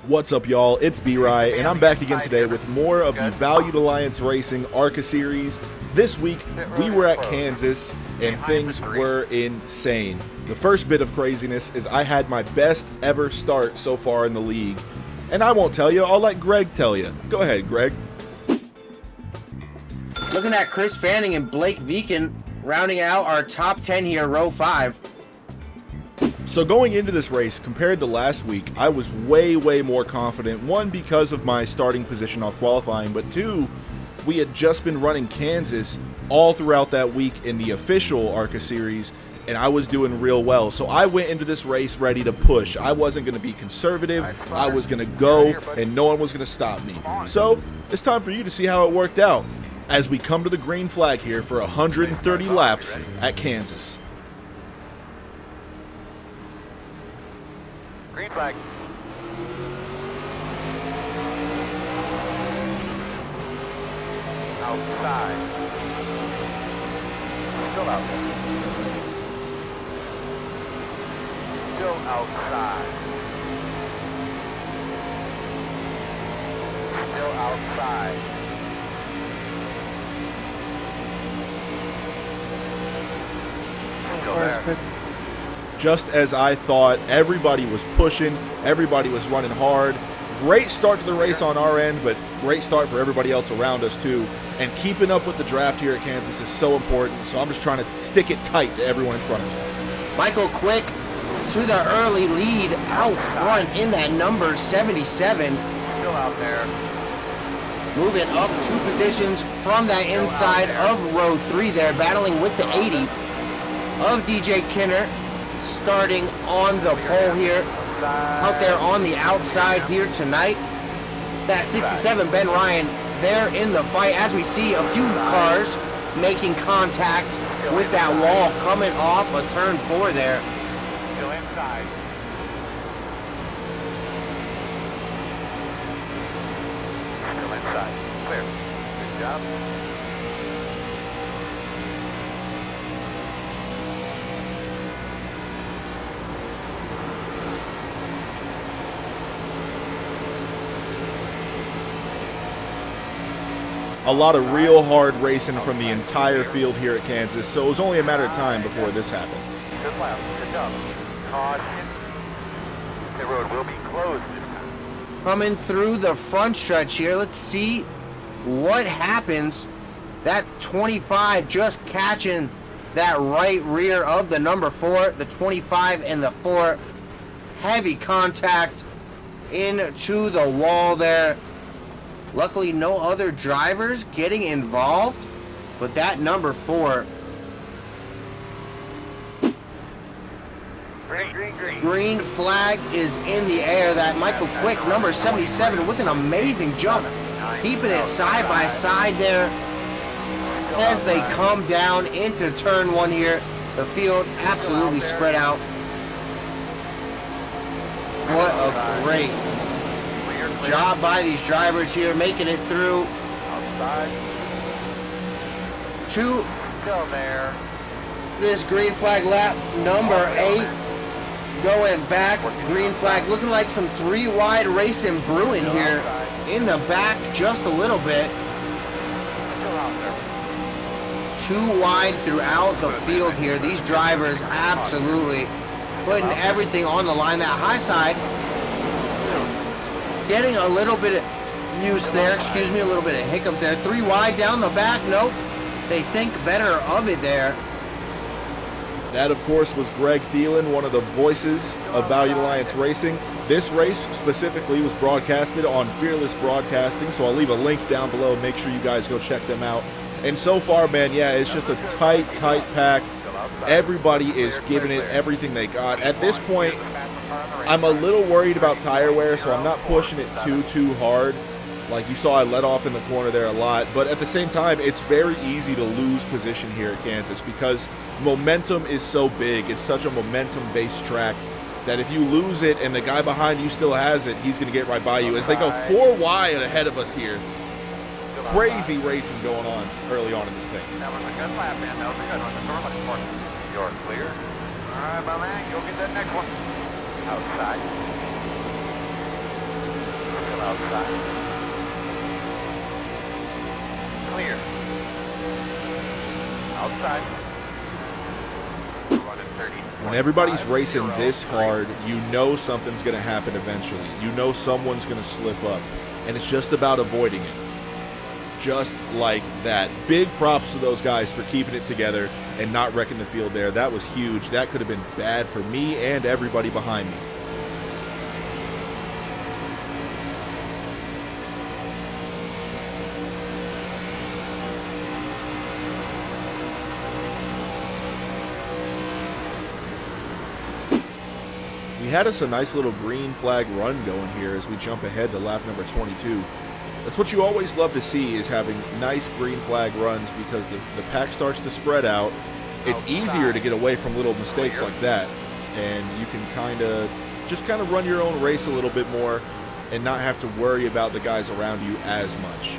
What's up, y'all? It's B-Rye, and I'm back again today with more of the Valued Alliance Racing ARCA series. This week, we were at Kansas, and things were insane. The first bit of craziness is I had my best ever start so far in the league. And I won't tell you, I'll let Greg tell you. Go ahead, Greg. Looking at Chris Fanning and Blake Veakin rounding out our top 10 here, row 5. So going into this race, compared to last week, I was way more confident. One, because of my starting position off qualifying, but two, we had just been running Kansas all throughout that week in the official ARCA series, and I was doing real well. So I went into this race ready to push. I wasn't going to be conservative. I was going to go, and no one was going to stop me. So it's time for you to see how it worked out as we come to the green flag here for 130 laps at Kansas. Green flag. Outside. Still out there. Still outside. Still outside. Still there. Just as I thought, everybody was pushing, everybody was running hard. Great start to the race on our end, but great start for everybody else around us too. And keeping up with the draft here at Kansas is so important, so I'm just trying to stick it tight to everyone in front of me. Michael Quick to the early lead out front in that number 77. Still out there. Moving up 2 positions from that inside of row 3 there, battling with the 80 of DJ Kinner. Starting on the pole here, out there on the outside here tonight. That 67 Ben Ryan there in the fight as we see a few cars making contact with that wall coming off a turn 4 there. Still inside. Still inside. Clear. Good job. A lot of real hard racing from the entire field here at Kansas, so it was only a matter of time before this happened. Good lap. Good job. Caution. The road will be closed this time. Coming through the front stretch here, let's see what happens. That 25 just catching that right rear of the number 4, the 25 and the 4. Heavy contact into the wall there. Luckily, no other drivers getting involved, but that number 4. Green flag is in the air. That Michael Quick, number 77, with an amazing jump. Keeping it side by side there as they come down into turn 1 here. The field absolutely spread out. What a great job by these drivers here, making it through to this green flag lap number 8. Going back, green flag, looking like some 3 wide racing brewing here in the back just a little bit. 2 wide throughout the field here. These drivers absolutely putting everything on the line. That high side getting a little bit of use there, a little bit of hiccups there. 3 wide down the back, nope. They think better of it there. That, of course, was Greg Thielen, one of the voices of Valued Alliance Racing. This race specifically was broadcasted on Fearless Broadcasting, so I'll leave a link down below. Make sure you guys go check them out. And so far, man, yeah, it's just a tight pack. Everybody is giving it everything they got. At this point, I'm a little worried about tire wear, so I'm not pushing it too hard. Like you saw, I let off in the corner there a lot. But at the same time, it's very easy to lose position here at Kansas because momentum is so big. It's such a momentum-based track that if you lose it and the guy behind you still has it, he's going to get right by you. As they go 4 wide ahead of us here. Crazy racing going on early on in this thing. That was a good lap, man. That was a good one. You're clear. All right, my man. Go get that next one. Outside. Outside. Clear. Outside. Running 30. When everybody's racing this hard, you know something's going to happen eventually. You know someone's going to slip up. And it's just about avoiding it. Just like that. Big props to those guys for keeping it together and not wrecking the field there. That was huge. That could have been bad for me and everybody behind me. We had us a nice little green flag run going here as we jump ahead to lap number 22. That's what you always love to see, is having nice green flag runs, because the pack starts to spread out. It's easier to get away from little mistakes like that, and you can kind of run your own race a little bit more and not have to worry about the guys around you as much.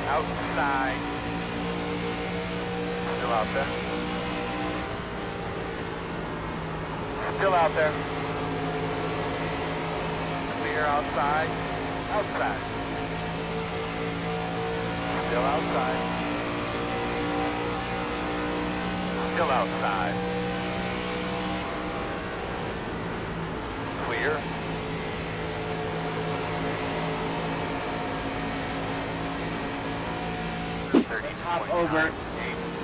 Outside. Still out there. Still out there. Clear outside. Outside. Still outside. Still outside. Clear. Hop over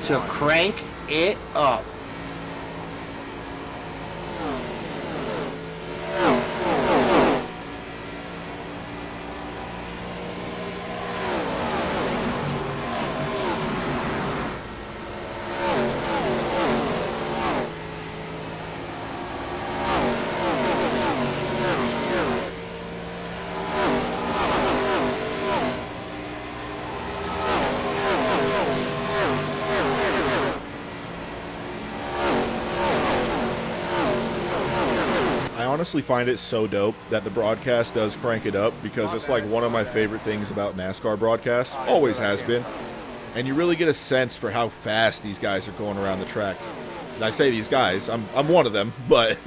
to crank it up. I honestly find it so dope that the broadcast does crank it up, because it's like one of my favorite things about NASCAR broadcasts. Always has been. And you really get a sense for how fast these guys are going around the track. And I say these guys, I'm one of them, but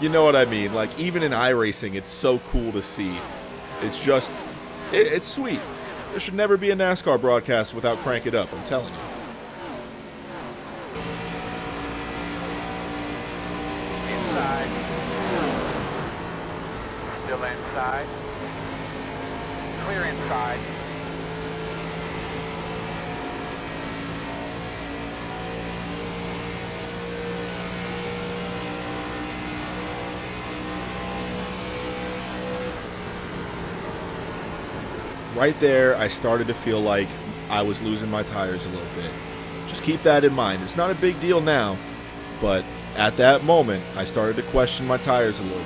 you know what I mean. Like, even in iRacing, it's so cool to see. It's just, it's sweet. There should never be a NASCAR broadcast without crank it up, I'm telling you. Inside. Still inside. Clear inside. Right there, I started to feel like I was losing my tires a little bit. Just keep that in mind. It's not a big deal now, but at that moment, I started to question my tires a little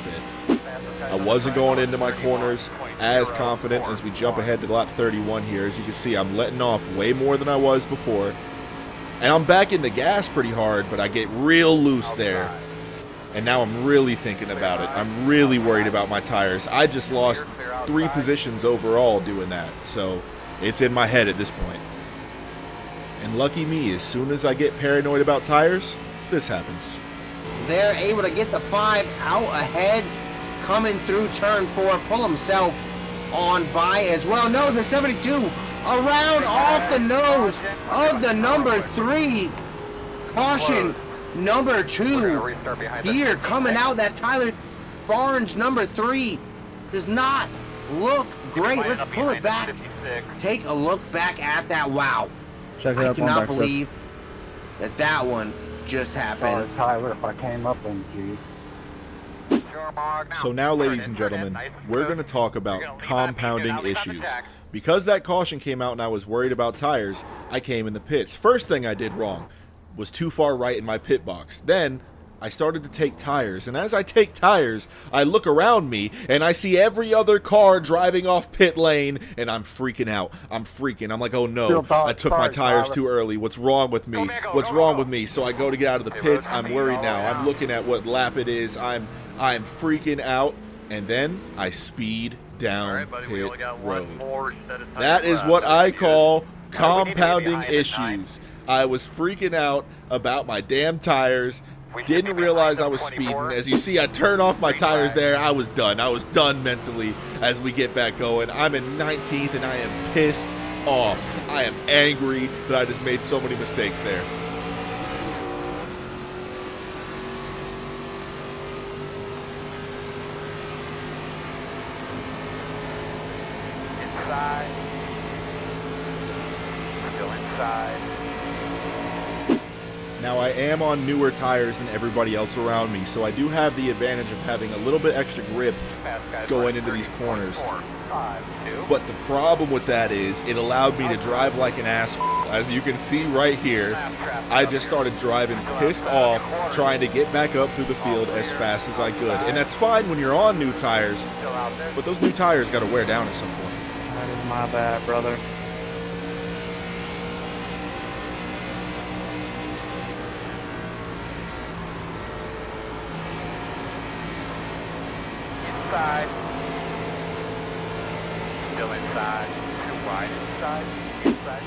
bit. I wasn't going into my corners as confident as we jump ahead to lap 31 here. As you can see, I'm letting off way more than I was before. And I'm back in the gas pretty hard, but I get real loose there. And now I'm really thinking about it. I'm really worried about my tires. I just lost 3 positions overall doing that, so it's in my head at this point. And lucky me, as soon as I get paranoid about tires, this happens. They're able to get the 5 out ahead, coming through turn 4, pull himself on by as well. No, the 72 around off the nose of the number 3. Caution number 2 here coming out. That Tyler Barnes number 3 does not look great. Let's pull it back. Take a look back at that. Wow. Check it I up on cannot back believe that one just happened. Tyler, if I came up on you. So now, ladies and gentlemen, we're going to talk about compounding issues. Because that caution came out and I was worried about tires, I came in the pits. First thing I did wrong was too far right in my pit box. Then I started to take tires, and as I take tires, I look around me and I see every other car driving off pit lane, and I'm freaking out. I'm like, oh no, I took my tires too early. What's wrong with me? What's wrong with me? So I go to get out of the pits. I'm worried now. I'm looking at what lap it is. I'm freaking out, and then I speed down pit road. That is what I call compounding issues. I was freaking out about my damn tires, Didn't realize I was speeding. As you see, I turn off my tires there. I was done. I was done mentally as we get back going. I'm in 19th and I am pissed off. I am angry that I just made so many mistakes there. Inside. Still inside. Now, I am on newer tires than everybody else around me, so I do have the advantage of having a little bit extra grip going into these corners. But the problem with that is it allowed me to drive like an asshole. As you can see right here, I just started driving pissed off, trying to get back up through the field as fast as I could. And that's fine when you're on new tires, but those new tires got to wear down at some point. That is my bad, brother. Inside. Still inside. Too wide inside. Inside.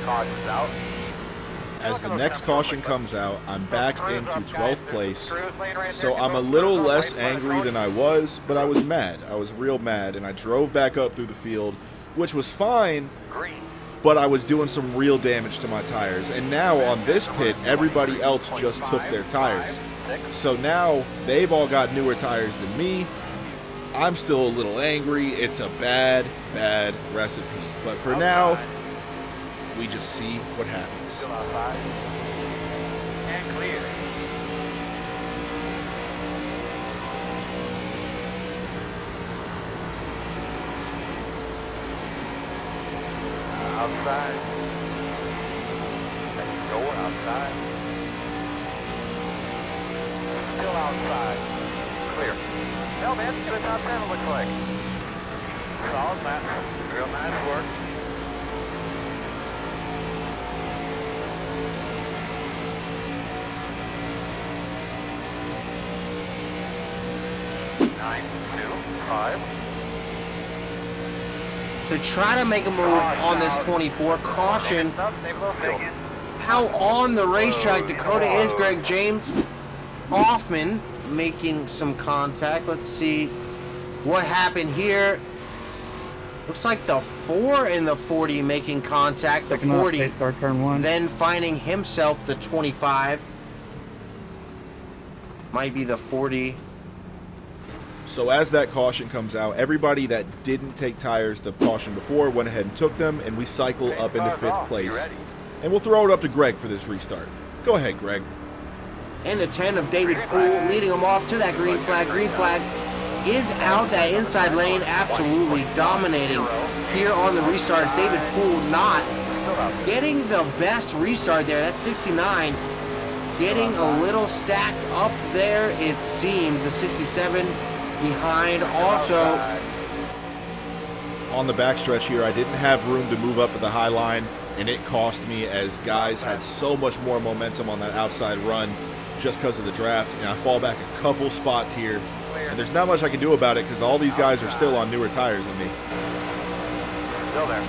Caution's out. As the next caution comes out, I'm back into 12th place, so I'm a little less angry than I was, but I was mad. I was real mad, and I drove back up through the field, which was fine, but I was doing some real damage to my tires. And now on this pit, everybody else just took their tires. So now they've all got newer tires than me. I'm still a little angry. It's a bad, bad recipe. But for now, we just see what happens. Still outside. And clear. Outside. Let's go outside. Still outside. Clear. Hell, man, get a top 10, it looks like. Solid lap. Real nice work. To try to make a move on this 24, caution. How on the racetrack, Dakota is Greg James. Hoffman making some contact. Let's see what happened here. Looks like the 4 and the 40 making contact. The 40 then finding himself the 25. Might be the 40. So as that caution comes out, everybody that didn't take tires the caution before went ahead and took them, and we cycle up into 5th place. And we'll throw it up to Greg for this restart. Go ahead, Greg. And the 10 of David Poole leading him off to that green flag. Green flag is out that inside lane, absolutely dominating here on the restarts. David Poole not getting the best restart there. That's 69. Getting a little stacked up there, it seemed. The 67 behind also. On the backstretch here, I didn't have room to move up to the high line, and it cost me as guys had so much more momentum on that outside run just because of the draft, and I fall back a couple spots here, and there's not much I can do about it because all these guys are still on newer tires than me. Still there.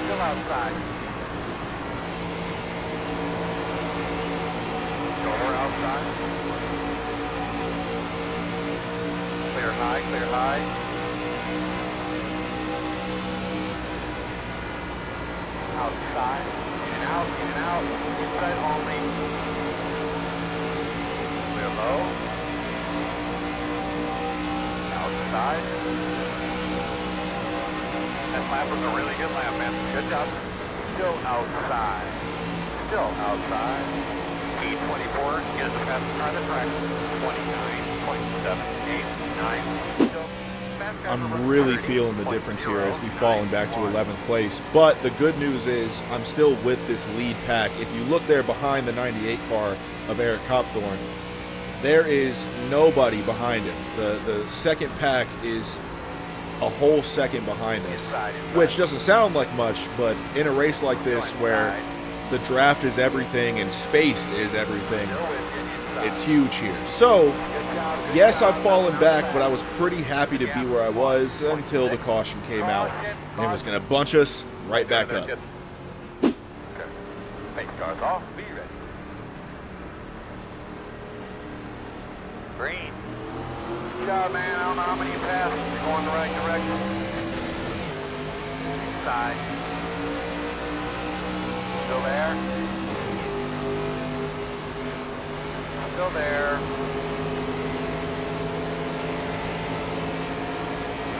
Still outside. Over outside. Clear high, clear high. Outside, in and out, inside only. Clear low. Outside. That lap was a really good lap, man. Good job. Still outside. Still outside. P24, get us past the front of the track. 29.789. Still. I'm really feeling the difference here as we falling back to 11th place. But the good news is I'm still with this lead pack. If you look there behind the 98 car of Eric Copthorne, there is nobody behind him. The second pack is a whole second behind us, which doesn't sound like much, but in a race like this where the draft is everything and space is everything, It's huge here. So, yes, I've fallen back, but I was pretty happy to be where I was until the caution came out and it was going to bunch us right back up. Okay. Pace cars off. Be ready. Green. Good job, man. I don't know how many you passed. You're going the right direction. Side. Still there. Still there.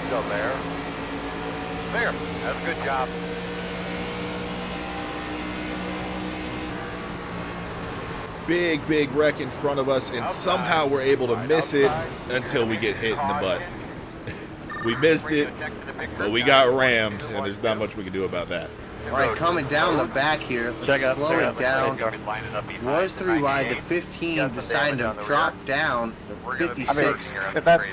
Still there. There. That's a good job. Big wreck in front of us, and somehow we're able to miss it until we get hit in the butt. We missed it, but we got rammed, and there's not much we can do about that. All right, coming down the back here, let's slow it down. Was 3 wide, the 15 decided to drop down, the 56.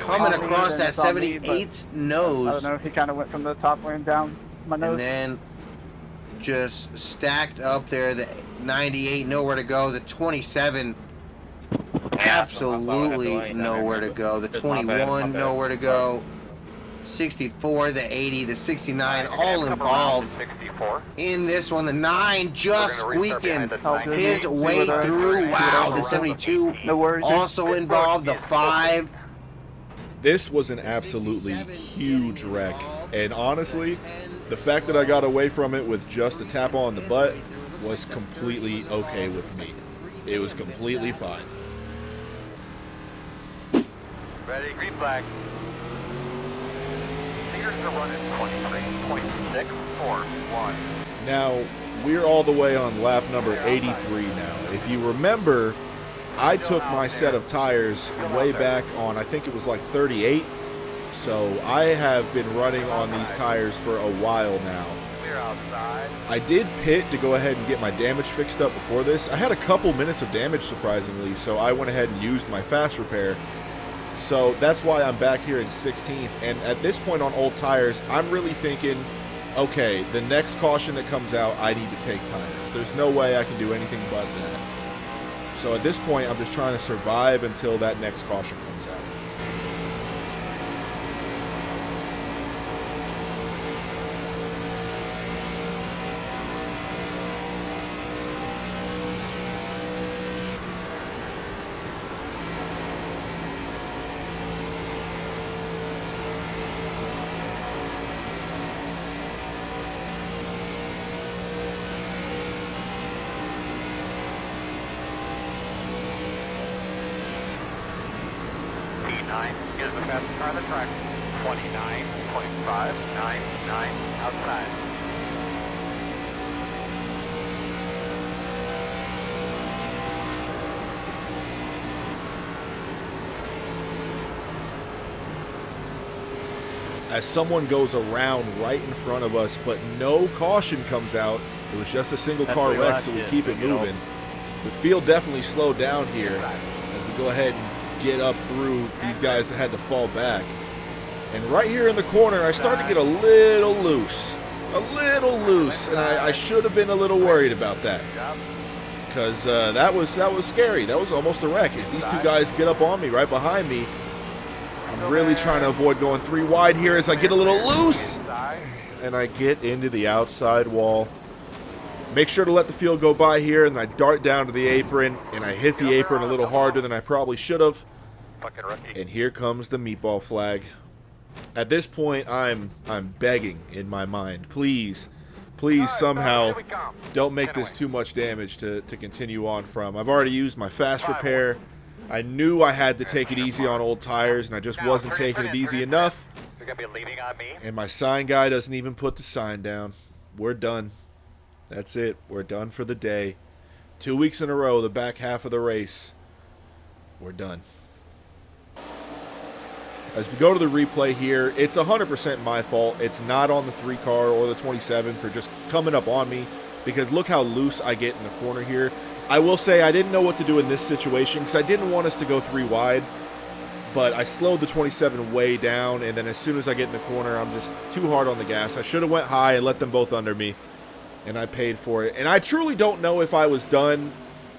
Coming across that 78's I nose, don't know if he kind of went from the top lane down my nose. and then just stacked up there, the 98, nowhere to go, the 27, absolutely nowhere to go, the 21, nowhere to go, 64, the 80, the 69, all involved in this one. The 9 just squeaking his way through. Wow, the 72 also involved. The 5. This was an absolutely huge wreck, and honestly, the fact that I got away from it with just a tap on the butt was completely okay with me. It was completely fine. Ready, green flag. Fingers are running 23.641. Now, we're all the way on lap number 83 now. If you remember, I took my set of tires way back on, I think it was like 38. So I have been running on these tires for a while now. Clear outside. I did pit to go ahead and get my damage fixed up before this. I had a couple minutes of damage, surprisingly, so I went ahead and used my fast repair. So that's why I'm back here in 16th. And at this point on old tires, I'm really thinking, okay, the next caution that comes out, I need to take tires. There's no way I can do anything but that. So at this point, I'm just trying to survive until that next caution comes out. Is the fastest car on the track. 29.599 outside. As someone goes around right in front of us, but no caution comes out. It was just a single car wreck, so we keep it moving. The field definitely slowed down here as we go ahead and get up through these guys that had to fall back. And right here in the corner, I started to get a little loose, and I should have been a little worried about that, because that was scary. That was almost a wreck. As these two guys get up on me right behind me, I'm really trying to avoid going 3 wide here as I get a little loose, and I get into the outside wall. Make sure to let the field go by here, and I dart down to the apron, and I hit the apron a little harder than I probably should have. And here comes the meatball flag. At this point, I'm begging in my mind, please somehow don't make this too much damage to continue on from. I've already used my fast repair. I knew I had to take it easy on old tires, and I just wasn't taking it easy enough. And my sign guy doesn't even put the sign down. We're done. That's it. We're done for the day. 2 weeks in a row, the back half of the race. We're done. As we go to the replay here, it's 100% my fault. It's not on the 3 car or the 27 for just coming up on me, because look how loose I get in the corner here. I will say I didn't know what to do in this situation because I didn't want us to go 3 wide, but I slowed the 27 way down, and then as soon as I get in the corner, I'm just too hard on the gas. I should have went high and let them both under me, and I paid for it. And I truly don't know if I was done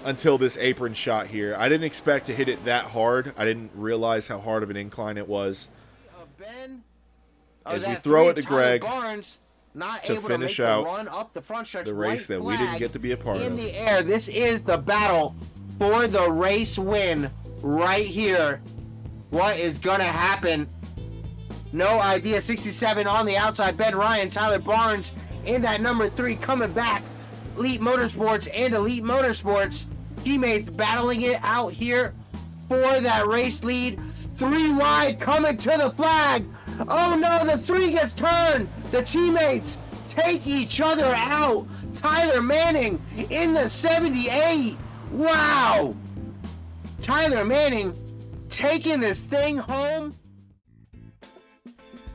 until this apron shot here. I didn't expect to hit it that hard. I didn't realize how hard of an incline it was. Ben, As we throw it to Tyler Greg Barnes, not to able finish to make out the run up the front stretch. the race that we didn't get to be a part in of. the air. This is the battle for the race win right here. What is gonna happen? No idea. 67 on the outside. Ben Ryan, Tyler Barnes in that number 3 coming back. Elite Motorsports and Elite Motorsports teammates battling it out here for that race lead. 3 wide coming to the flag. Oh no, the 3 gets turned. The teammates take each other out. Tyler Manning in the 78. Wow. Tyler Manning taking this thing home.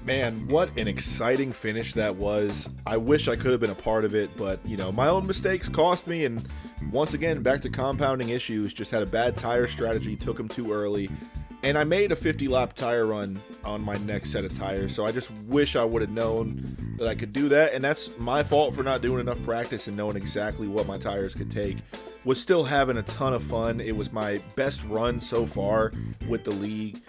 Man, what an exciting finish that was. I wish I could have been a part of it, but, you know, my own mistakes cost me, and once again, back to compounding issues. Just had a bad tire strategy, took them too early, and I made a 50-lap tire run on my next set of tires, so I just wish I would have known that I could do that, and that's my fault for not doing enough practice and knowing exactly what my tires could take. Was still having a ton of fun. It was my best run so far with the league,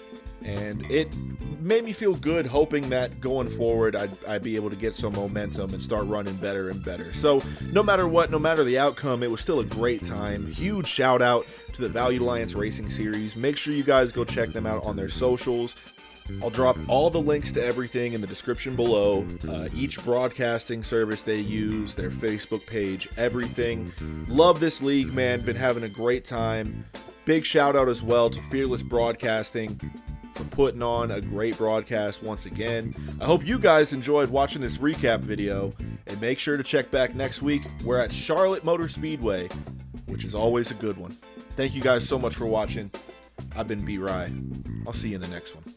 and it made me feel good, hoping that going forward I'd be able to get some momentum and start running better and better. So no matter what, no matter the outcome, it was still a great time. Huge shout out to the Valued Alliance Racing Series. Make sure you guys go check them out on their socials. I'll drop all the links to everything in the description below. Each broadcasting service they use, their Facebook page, everything. Love this league, man. Been having a great time. Big shout out as well to Fearless Broadcasting for putting on a great broadcast once again. I hope you guys enjoyed watching this recap video, and make sure to check back next week. We're at Charlotte Motor Speedway, which is always a good one. Thank you guys so much for watching. I've been B-Rye. I'll see you in the next one.